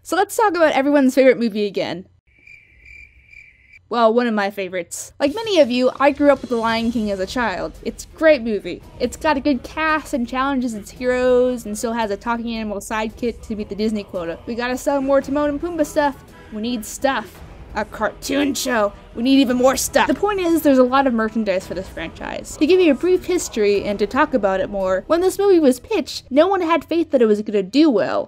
So let's talk about everyone's favorite movie again. Well, one of my favorites. Like many of you, I grew up with The Lion King as a child. It's a great movie. It's got a good cast and challenges its heroes and still has a talking animal sidekick to meet the Disney quota. We gotta sell more Timon and Pumbaa stuff. We need stuff. A cartoon show. We need even more stuff. The point is, there's a lot of merchandise for this franchise. To give you a brief history and to talk about it more, when this movie was pitched, no one had faith that it was gonna do well.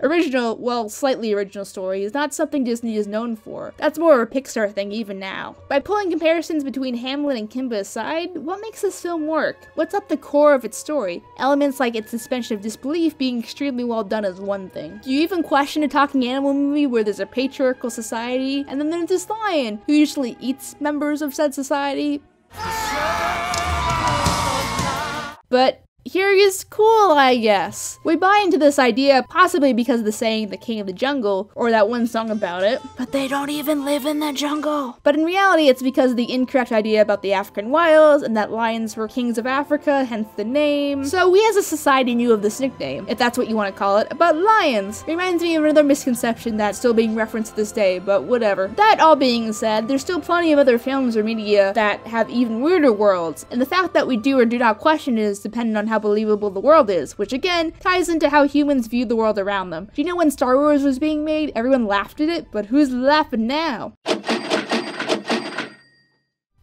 Slightly original story is not something Disney is known for. That's more of a Pixar thing even now. By pulling comparisons between Hamlet and Kimba aside, what makes this film work? What's at the core of its story? Elements like its suspension of disbelief being extremely well done is one thing. Do you even question a talking animal movie where there's a patriarchal society, and then there's this lion who usually eats members of said society? But here is cool, I guess. We buy into this idea possibly because of the saying "the king of the jungle," or that one song about it. But they don't even live in the jungle. But in reality, it's because of the incorrect idea about the African wilds and that lions were kings of Africa, hence the name. So we as a society knew of this nickname, if that's what you want to call it, about lions. Reminds me of another misconception that's still being referenced to this day, but whatever. That all being said, there's still plenty of other films or media that have even weirder worlds, and the fact that we do or do not question it is dependent on how believable the world is, which again ties into how humans view the world around them. Do you know when Star Wars was being made, everyone laughed at it, but who's laughing now?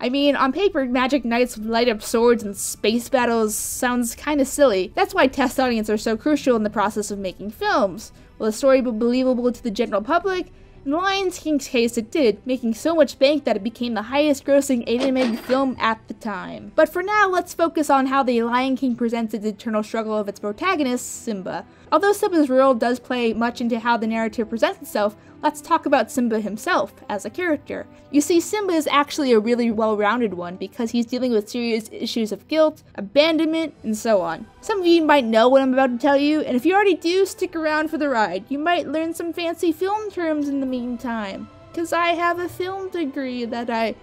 I mean, on paper, magic knights with light up swords and space battles sounds kinda silly. That's why test audiences are so crucial in the process of making films. Will the story be believable to the general public? In The Lion King's case, it did, making so much bank that it became the highest grossing animated film at the time. But for now, let's focus on how The Lion King presents its internal struggle of its protagonist, Simba. Although Simba's role does play much into how the narrative presents itself, let's talk about Simba himself as a character. You see, Simba is actually a really well-rounded one because he's dealing with serious issues of guilt, abandonment, and so on. Some of you might know what I'm about to tell you, and if you already do, stick around for the ride. You might learn some fancy film terms in the meantime, because I have a film degree that I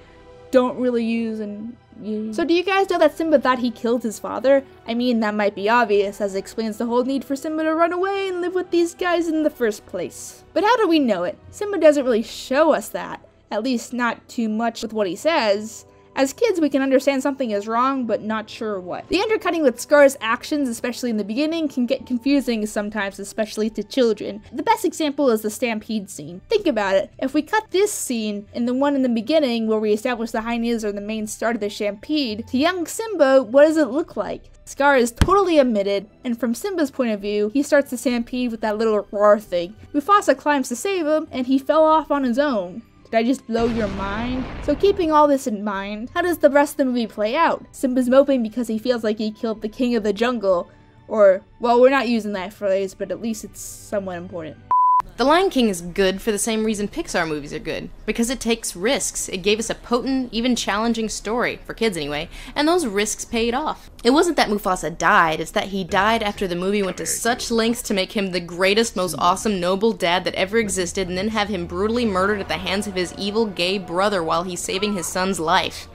don't really use and use. So do you guys know that Simba thought he killed his father? I mean, that might be obvious, as it explains the whole need for Simba to run away and live with these guys in the first place. But how do we know it? Simba doesn't really show us that, at least not too much with what he says. As kids, we can understand something is wrong, but not sure what. The undercutting with Scar's actions, especially in the beginning, can get confusing sometimes, especially to children. The best example is the stampede scene. Think about it. If we cut this scene and the one in the beginning where we establish the hyenas are the main start of the stampede, to young Simba, what does it look like? Scar is totally omitted, and from Simba's point of view, he starts the stampede with that little roar thing. Mufasa climbs to save him, and he fell off on his own. Did I just blow your mind? So keeping all this in mind, how does the rest of the movie play out? Simba's moping because he feels like he killed the king of the jungle. Or, well, we're not using that phrase, but at least it's somewhat important. The Lion King is good for the same reason Pixar movies are good. Because it takes risks. It gave us a potent, even challenging story, for kids anyway, and those risks paid off. It wasn't that Mufasa died, it's that he died after the movie went to such lengths to make him the greatest, most awesome, noble dad that ever existed, and then have him brutally murdered at the hands of his evil gay brother while he's saving his son's life.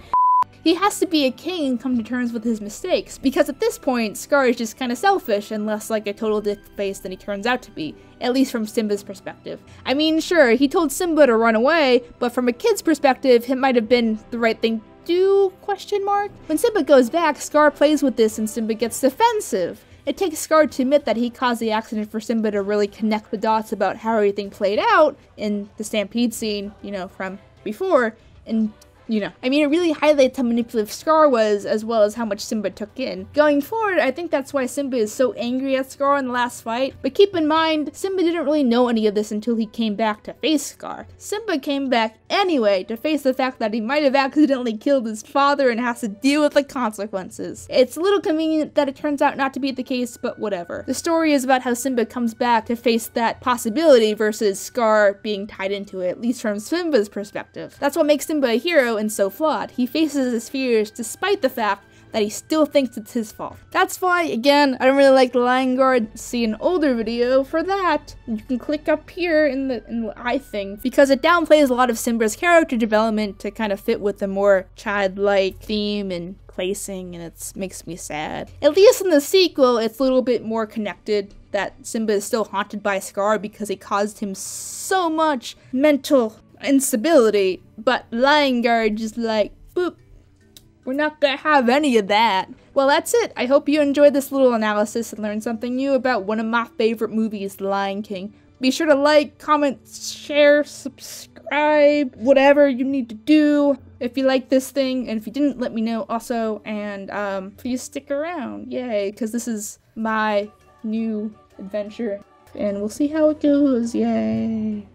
He has to be a king and come to terms with his mistakes, because at this point, Scar is just kinda selfish and less like a total dick face than he turns out to be, at least from Simba's perspective. I mean, sure, he told Simba to run away, but from a kid's perspective, it might have been the right thing to do, question mark? When Simba goes back, Scar plays with this and Simba gets defensive. It takes Scar to admit that he caused the accident for Simba to really connect the dots about how everything played out in the stampede scene, you know, from before, and I mean, it really highlights how manipulative Scar was, as well as how much Simba took in. Going forward, I think that's why Simba is so angry at Scar in the last fight, but keep in mind, Simba didn't really know any of this until he came back to face Scar. Simba came back anyway to face the fact that he might have accidentally killed his father and has to deal with the consequences. It's a little convenient that it turns out not to be the case, but whatever. The story is about how Simba comes back to face that possibility versus Scar being tied into it, at least from Simba's perspective. That's what makes Simba a hero and so flawed. He faces his fears despite the fact that he still thinks it's his fault. That's why, again, I don't really like The Lion Guard. See an older video for that. You can click up here in the eye thing, because it downplays a lot of Simba's character development to kind of fit with the more childlike theme and placing, and it makes me sad. At least in the sequel, it's a little bit more connected. that Simba is still haunted by Scar because it caused him so much mental instability, but Lion Guard just like, boop, we're not gonna have any of that. Well, that's it. I hope you enjoyed this little analysis and learned something new about one of my favorite movies, The Lion King. Be sure to like, comment, share, subscribe, whatever you need to do if you like this thing, and if you didn't, let me know also, and please stick around, yay, because this is my new adventure, and we'll see how it goes, yay.